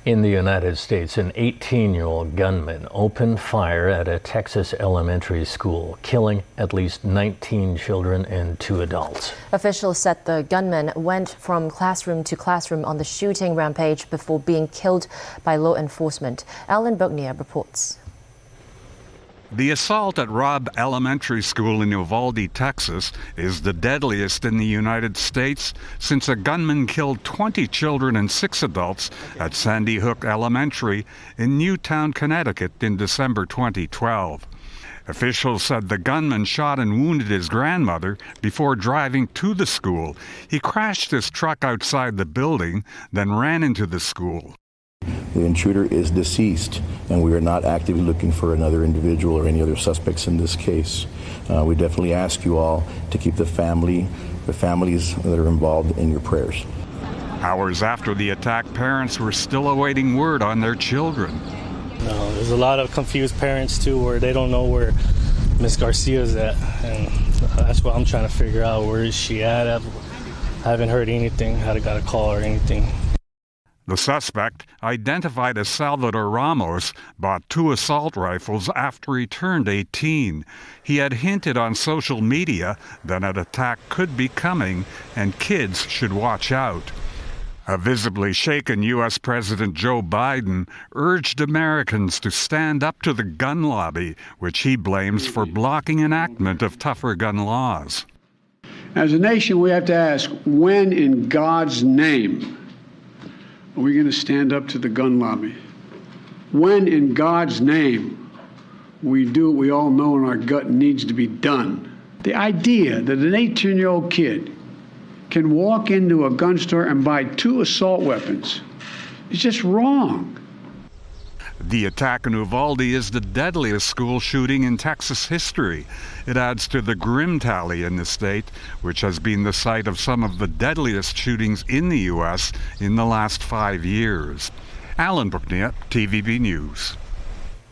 In the United States, an 18-year-old gunman opened fire at a Texas elementary school, killing at least 19 children and 2 adults. Officials said the gunman went from classroom to classroom on the shooting rampage before being killed by law enforcement. Alan Bergnier reports. The assault at Robb Elementary School in Uvalde, Texas, is the deadliest in the United States since a gunman killed 20 children and 6 adults at Sandy Hook Elementary in Newtown, Connecticut in December 2012. Officials said the gunman shot and wounded his grandmother before driving to the school. He crashed his truck outside the building, then ran into the school. The intruder is deceased, and we are not actively looking for another individual or any other suspects in this case. We definitely ask you all to keep the families that are involved in your prayers. Hours after the attack, parents were still awaiting word on their children. There's a lot of confused parents, too, where they don't know where Miss Garcia's at, and that's what I'm trying to figure out. Where is she at? I haven't heard anything, I got a call or anything. The suspect, identified as Salvador Ramos, bought 2 assault rifles after he turned 18. He had hinted on social media that an attack could be coming and kids should watch out. A visibly shaken U.S. President Joe Biden urged Americans to stand up to the gun lobby, which he blames for blocking enactment of tougher gun laws. As a nation, we have to ask, when in God's name are we going to stand up to the gun lobby? When in God's name we do what we all know in our gut needs to be done? The idea that an 18-year-old kid can walk into a gun store and buy 2 assault weapons is just wrong. The attack in Uvalde is the deadliest school shooting in Texas history. It adds to the grim tally in the state, which has been the site of some of the deadliest shootings in the U.S. in the last 5 years. Alan Bergnier, TVB News.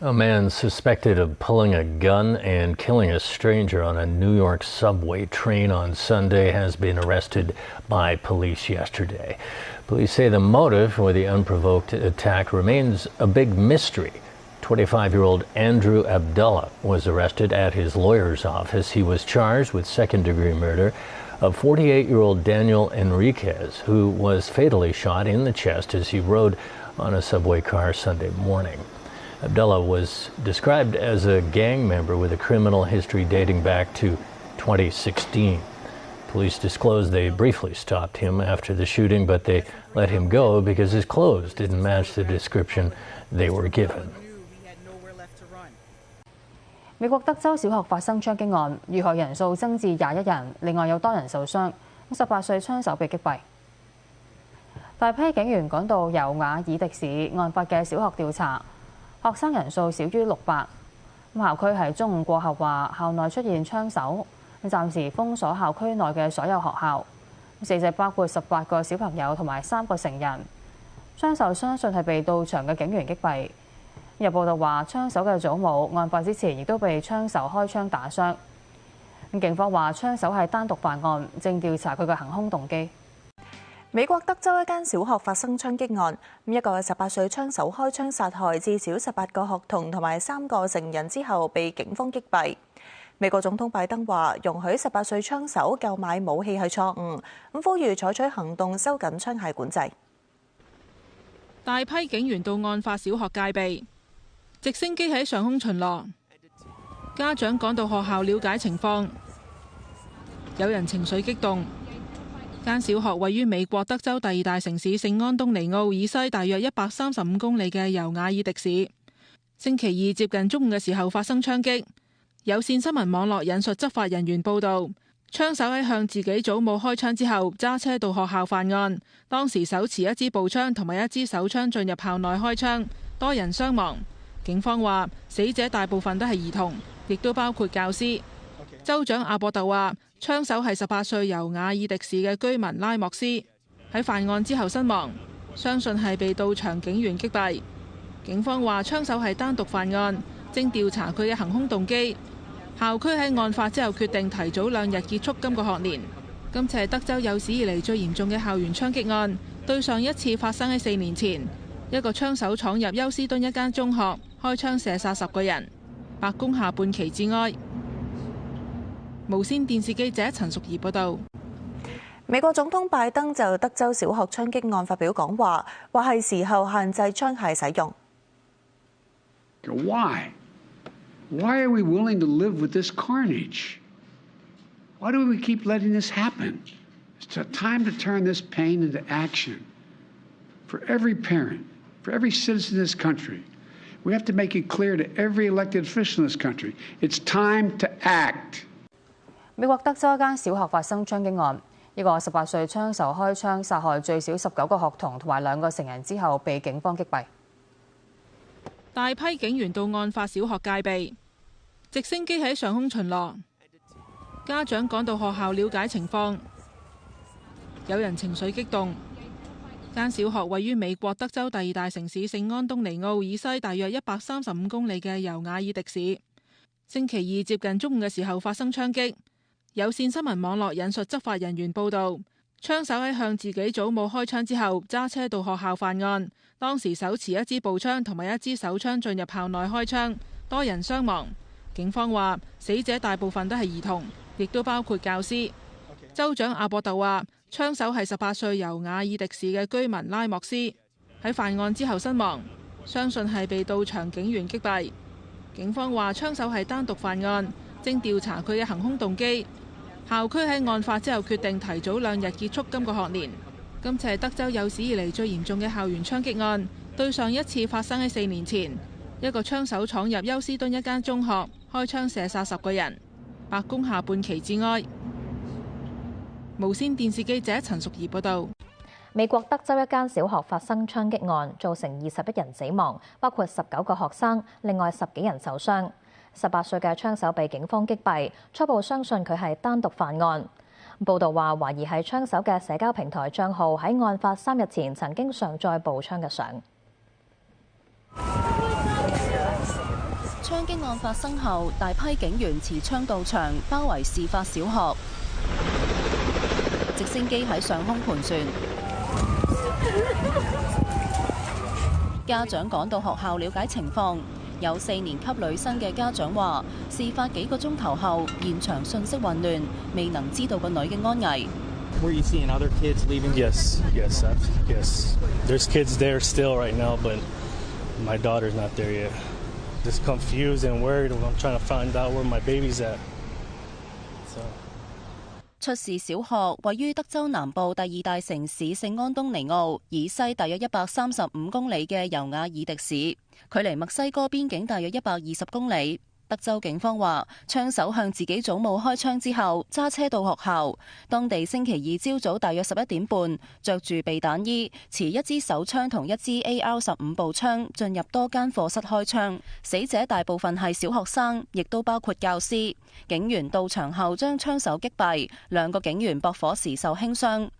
A man suspected of pulling a gun and killing a stranger on a New York subway train on Sunday has been arrested by police yesterday. Police say the motive for the unprovoked attack remains a big mystery. 25-year-old Andrew Abdullah was arrested at his lawyer's office. He was charged with second-degree murder of 48-year-old Daniel Enriquez, who was fatally shot in the chest as he rode on a subway car Sunday morning. Abdullah was described as a gang member with a criminal history dating back to 2016. Police disclosed they briefly stopped him after the shooting, but they let him go because his clothes didn't match the description they were given. 美國德州小學發生槍擊案，遇害人數增至21人，另外有多人受傷。18歲槍手被擊斃。大批警員趕到由瓦爾迪市案發嘅小學調查，學生人數少於600。校區喺中午過後話校內出現槍手，暫時封鎖校區內嘅所有學校。死者包括18個小朋友同埋3個成人。槍手相信係被到場嘅警員擊斃。有報道話，槍手嘅祖母案發之前亦都被槍手開槍打傷。警方話槍手係單獨犯案，正調查佢嘅行兇動機。美國德州一間小學發生槍擊案，一個18歲槍手開槍殺害至少18個學童同埋3個成人之後，被警方擊斃。美國總統拜登話，容許18歲槍手購買武器係錯誤，咁呼籲採取行動收緊槍械管制。大批警員到案發小學戒備，直升機喺上空巡邏，家長趕到學校了解情況，有人情緒激動。間小學位於美國德州第2大城市聖安東尼奧以西大約135公里嘅尤瓦爾迪市。星期二接近中午嘅時候發生槍擊。有線新聞網絡引述執法人員報導，槍手喺向自己祖母開槍之後，揸車到學校犯案。當時手持一支步槍同埋一支手槍進入校內開槍，多人傷亡。警方話，死者大部分都係兒童，亦都包括教師。州長阿博特話，槍手係18歲由瓦爾迪市嘅居民拉莫斯，喺犯案之後身亡，相信係被到場警員擊斃。警方話，槍手係單獨犯案，正調查佢嘅行兇動機。校區喺案發之後決定提早2日結束今個學年。今次係德州有史以嚟最嚴重嘅校園槍擊案，對上一次發生喺4年前。一個槍手闖入休斯敦一間中學，開槍射殺10個人。白宮下半旗致哀。無線電視記者陳淑儀報導。美國總統拜登就德州小學槍擊案發表講話，話係時候限制槍械使用。Why? Why are we willing to live with this carnage? Why do we keep letting this happen? It's time to turn this pain into action. For every parent, for every citizen in this country, we have to make it clear to every elected official in this country, it's time to act. 美國德州一間小學發生槍擊案，一個18歲槍手開槍殺害最少19個學童同埋2個成人之後，被警方擊斃。大批警員到案發小學戒備，直升機喺上空巡邏，家長趕到學校了解情況，有人情緒激動。間小學位於美國德州第2大城市聖安東尼奧以西大約135公里嘅尤瓦爾迪市。星期二接近中午嘅時候發生槍擊。有線新聞網絡引述執法人員報導，槍手喺向自己祖母開槍之後，揸車到學校犯案。當時手持一支步槍同埋一支手槍進入校內開槍，多人傷亡。警方話，死者大部分都係兒童，亦都包括教師。州長阿博特話，槍手係18歲尤瓦爾迪市嘅居民拉莫斯，喺犯案之後身亡，相信係被到場警員擊斃。警方話，槍手係單獨犯案，正調查佢嘅行兇動機。校區喺案發之後決定提早2日結束今個學年。今次係德州有史以嚟最嚴重嘅校園槍擊案，對上一次發生喺4年前，一個槍手闖入休斯敦一間中學，開槍射殺10個人。白宮下半旗致哀。無線電視記者陳淑儀報導。美國德州一間小學發生槍擊案，造成21人死亡，包括19個學生，另外10幾人受傷。18歲嘅槍手被警方擊斃，初步相信佢係單獨犯案。報道話，懷疑係槍手嘅社交平台帳號喺案發3日前曾經上載步槍嘅相。槍擊案發生後，大批警員持槍到場，包圍事發小學。直升機喺上空盤旋，家長趕到學校了解情況。有4年級女生嘅家長話，事發幾個鐘頭後，現場信息混亂，未能知道個女嘅安危。Were you seeing other kids leaving? Yes. There's kids there still right now, but my daughter's not there yet. Just confused and worried. I'm trying to find out where my baby's at. 出事小學位於德州南部第2大城市聖安東尼奧以西大約135公里嘅尤瓦爾迪市，距離墨西哥邊境大約120公里。德州警方話，槍手向自己祖母開槍之後，揸車到學校。當地星期2朝早大約11點半，着住避彈衣，持一支手槍同一支 AR-15步槍進入多間課室開槍。死者大部分係小學生，亦都包括教師。警員到場後將槍手擊斃，2個警員駁火時受輕傷。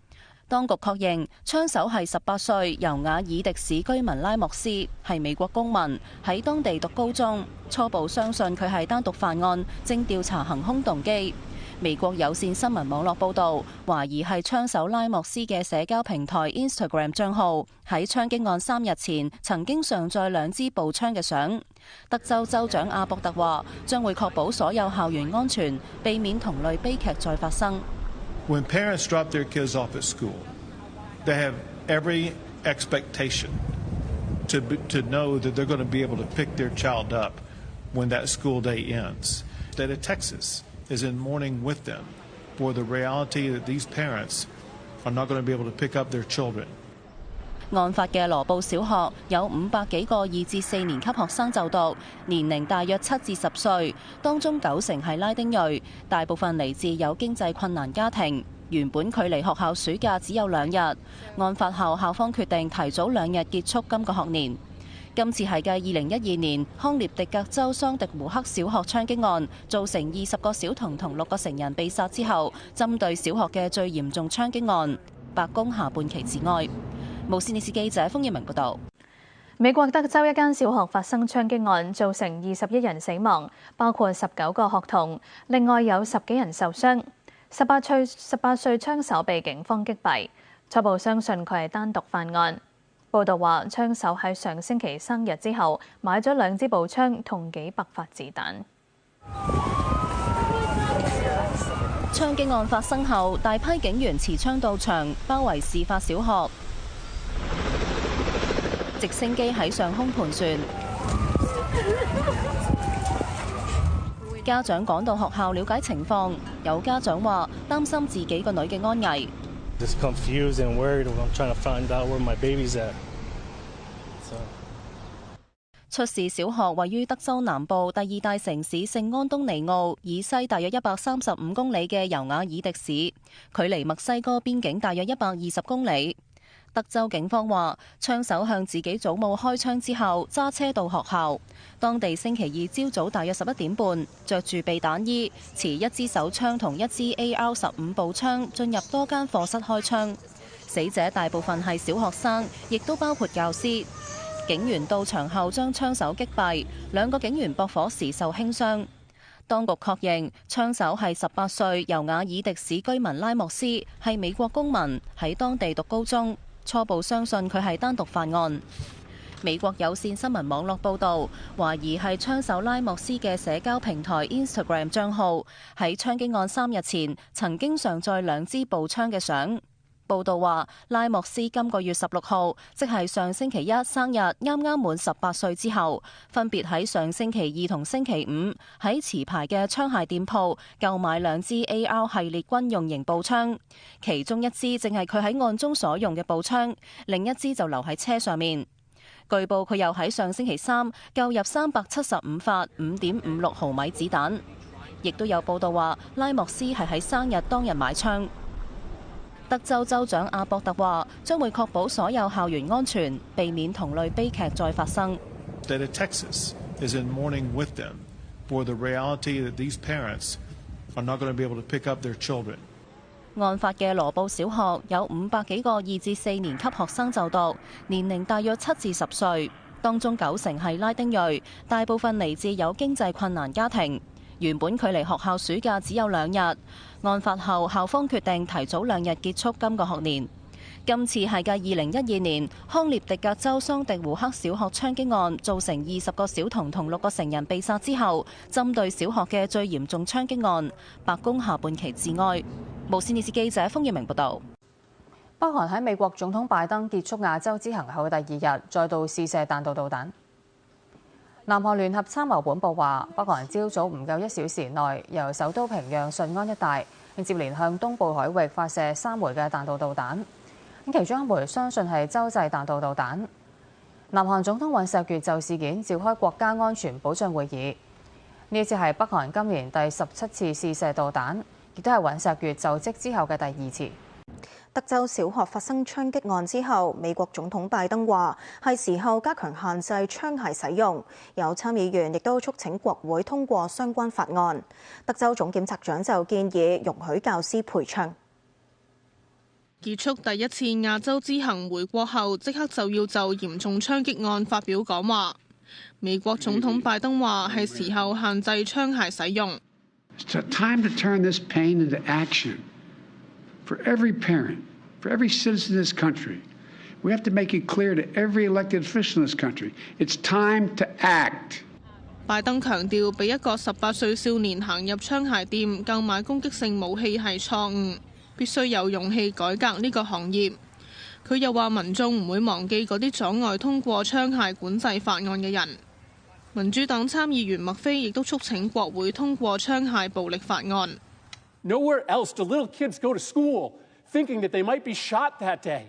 當局確認槍手係18歲尤瓦爾迪市居民拉莫斯，係美國公民，喺當地讀高中。初步相信佢係單獨犯案，正調查行兇動機。美國有線新聞網絡報導，懷疑係槍手拉莫斯嘅社交平台 Instagram 帳號喺槍擊案3日前曾經上載2支步槍嘅相。德州州長阿博特話，將會確保所有校園安全，避免同類悲劇再發生。When parents drop their kids off at school, they have every expectation to know that they're going to be able to pick their child up when that school day ends. The state of Texas is in mourning with them for the reality that these parents are not going to be able to pick up their children. 案發嘅羅布小學有500幾個2至4年級學生就讀，年齡大約7至10歲，當中90%係拉丁裔，大部分嚟自有經濟困難家庭。原本距離學校暑假只有2日，案發後校方決定提早2日結束今個學年。今次係繼2012年康涅狄格州桑迪胡克小學槍擊案，造成20個小童同6個成人被殺之後，針對小學嘅最嚴重槍擊案。白宮下半旗致哀。無線電視記者風葉明報導。美國德州一間小學發生槍擊案，造成21人死亡，包括19個學童，另外有10幾人受傷。18歲槍手被警方擊斃，初步相信佢係單獨犯案。報道話，槍手喺上星期生日之後買咗2支步槍同幾百發子彈。槍擊案發生後，大批警員持槍到場，包圍事發小學。直升機喺上空盤旋，家長趕到學校了解情況。有家長話擔心自己個女嘅安危。Just confused and worried. I'm trying to find out where my baby's at. 出事小學位於德州南部第2大城市聖安東尼奧以西大約135公里嘅尤瓦爾迪市，距離墨西哥邊境大約120公里。德州警方話，槍手向自己祖母開槍之後，揸車到學校。當地星期2朝早大約11點半，着住避彈衣，持1支手槍同1支 AR-15步槍進入多間課室開槍。死者大部分係小學生，亦都包括教師。警員到場後將槍手擊斃，2個警員駁火時受輕傷。當局確認槍手係18歲尤瓦爾迪市居民拉莫斯，係美國公民，喺當地讀高中。初步相信佢係單獨犯案。美國有線新聞網絡報導，懷疑係槍手拉莫斯嘅社交平台 Instagram 帳號喺槍擊案3日前曾經上載2支步槍嘅相。報道話，拉莫斯今個月16號，即係上星期1生日，啱啱滿18歲之後，分別喺上星期2同星期5喺持牌嘅槍械店鋪購買2支 AR 系列軍用型步槍，其中1支正係佢喺案中所用嘅步槍，另1支就留喺車上面。據報佢又喺上星期3購入375發5.56毫米子彈，亦都有報道話拉莫斯係喺生日當日買槍。德州州長阿博特話，將會確保所有校園安全，避免同類悲劇再發生。State of Texas is in mourning with them for the reality that these parents are not going to be able to pick up their children. 案發嘅羅布小學有500幾個2至4年級學生就讀，年齡大約7至10歲，當中90%係拉丁裔，大部分嚟自有經濟困難家庭。原本距離學校暑假只有2日，案發後校方決定提早2日結束今個學年。今次係繼2012年康涅狄格州桑迪胡克小學槍擊案造成20個小童同6個成人被殺之後，針對小學嘅最嚴重槍擊案，白宮下半旗致哀。無線電視記者風月明報導。北韓喺美國總統拜登結束亞洲之行後第2日，再度試射彈道導彈。南韓聯合參謀本部話，北韓朝早唔夠1小時內，由首都平壤順安一帶接連向東部海域發射3枚嘅彈道導彈。其中1枚相信係洲際彈道導彈。南韓總統尹錫悅就事件召開國家安全保障會議。呢一次係北韓今年第17次試射導彈，亦都係尹錫悅就職之後嘅第2次。德州小學發生槍擊案之後，美國總統拜登話係時候加強限制槍械使用。有參議員亦都促請國會通過相關法案。德州總檢察長就建議容許教師配槍。結束第一次亞洲之行回國後，即刻就要就嚴重槍擊案發表講話。美國總統拜登話係時候限制槍械使用。It's time to turn this pain into action. For every parent, for every citizen in this country, we have to make it clear to every elected official in this country, it's time to act. 拜登強調，俾一個18歲少年行入槍械店購買攻擊性武器係錯誤，必須有勇氣改革呢個行業。佢又話民眾唔會忘記嗰啲阻礙通過槍械管制法案嘅人。民主黨參議員麥菲亦都促請國會通過槍械暴力法案。Nowhere else do little kids go to school thinking that they might be shot that day.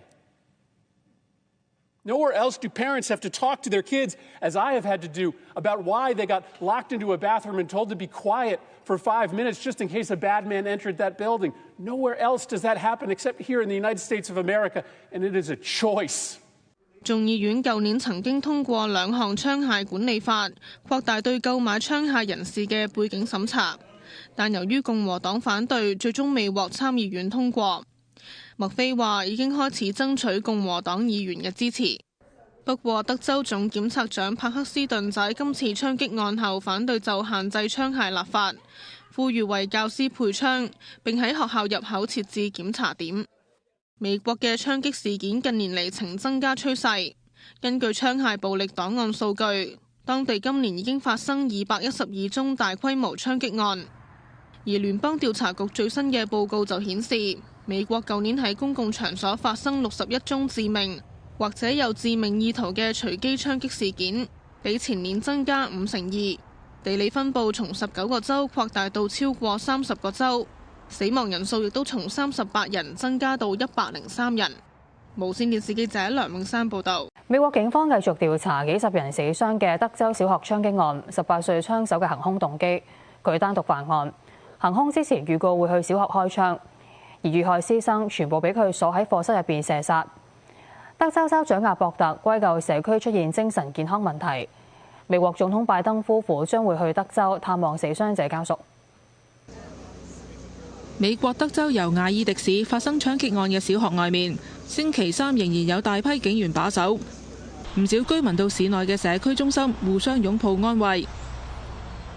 Nowhere else do parents have to talk to their kids, as I have had to do, about why they got locked into a bathroom and told to be quiet for 5 minutes just in case a bad man entered that building. Nowhere else does that happen except here in the United States of America, and it is a choice. 眾議院舊年曾經通過2項槍械管理法，擴大對購買槍械人士嘅背景審查。但由於共和黨反對，最終未獲參議院通過。麥菲話已經開始爭取共和黨議員嘅支持。不過，德州總檢察長帕克斯頓在今次槍擊案後反對就限制槍械立法，呼籲為教師配槍，並喺學校入口設置檢查點。美國嘅槍擊事件近年嚟呈增加趨勢。根據槍械暴力檔案數據，當地今年已經發生212宗大規模槍擊案。而聯邦調查局最新嘅報告就顯示，美國舊年喺公共場所發生61宗致命或者有致命意圖嘅隨機槍擊事件，比前年增加52%。地理分佈從19個州擴大到超過30個州，死亡人數亦都從38人增加到103人。無線電視記者梁永山報導。美國警方繼續調查幾十人死傷嘅德州小學槍擊案，18歲槍手嘅行兇動機。佢單獨犯案，行兇之前預告會去小學開槍，而遇害師生全部俾佢鎖喺課室入邊射殺。德州州長阿博特歸咎社區出現精神健康問題。美國總統拜登夫婦將會去德州探望死傷者家屬。美國德州尤瓦爾迪市發生槍擊案嘅小學外面，星期三仍然有大批警員把守，唔少居民到市內嘅社區中心互相擁抱安慰。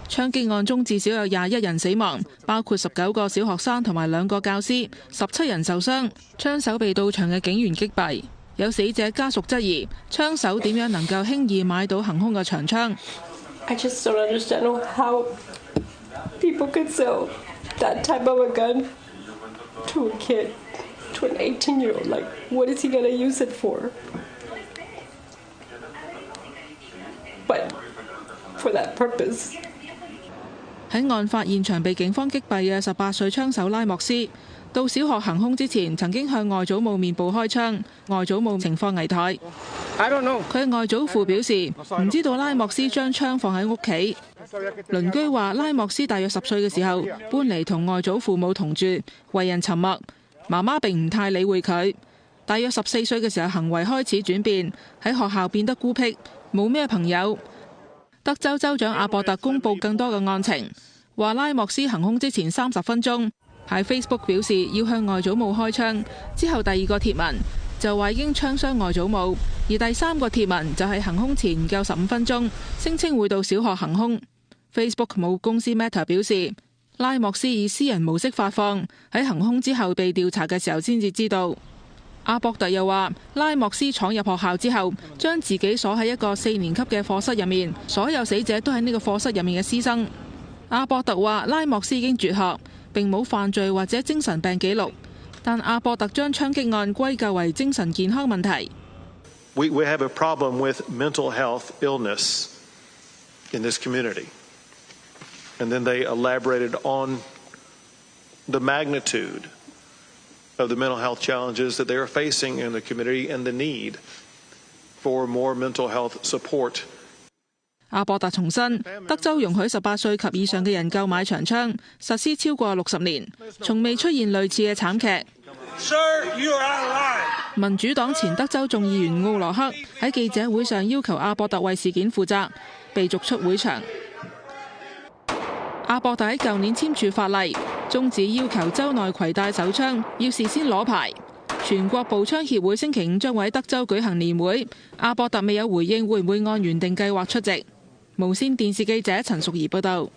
槍擊案中至少有21人死亡，包括19個小學生同埋2個教師，17人受傷，槍手被到場嘅警員擊斃。有死者家屬質疑槍手點樣能夠輕易買到行兇嘅長槍。I just don't understand how people could sell that type of a gun to a kid, to an 18-year-old. Like, what is he gonna use it for? But for that purpose. 喺案發現場被警方擊斃嘅18歲槍手拉莫斯，到小學行兇之前曾經向外祖母面部開槍，外祖母情況危殆。佢外祖父表示唔知道拉莫斯將槍放喺屋企。鄰居話拉莫斯大約10歲嘅時候搬嚟同外祖父母同住，為人沉默，媽媽並唔太理會佢。大約14歲嘅時候行為開始轉變，喺學校變得孤僻，冇咩朋友。德州州長阿博特公布更多嘅案情，話拉莫斯行兇之前30分鐘喺 Facebook 表示要向外祖母開槍，之後第2個貼文就話已經槍傷外祖母，而第3個貼文就係行兇前唔夠15分鐘，聲稱會到小學行兇。Facebook 母公司 Meta 表示，拉莫斯以私人模式發放，喺行兇之後被調查嘅時候先至知道。阿博特又話，拉莫斯闖入學校之後，將自己鎖喺一個4年級嘅課室入面，所有死者都喺呢個課室入面嘅師生。阿博特話，拉莫斯已經絕學，並冇犯罪或者精神病記錄，但阿博特將槍擊案歸咎為精神健康問題。We have a problem with mental health illness in this community. And then they elaborated on the magnitude of the mental health challenges that they are facing in the community and the need for more mental health support. 阿博特重申，德州容許18歲及以上嘅人購買長槍，實施超過60年，從未出現類似嘅慘劇。Sir, you are out of line. 民主黨前德州眾議員奧羅克喺記者會上要求阿博特為事件負責，被逐出會場。阿博特喺舊年簽署法例，終止要求州內攜帶手槍要事先攞牌。全國步槍協會星期5將會喺德州舉行年會，阿博特未有回應會唔會按原定計劃出席。無線電視記者陳淑儀報道。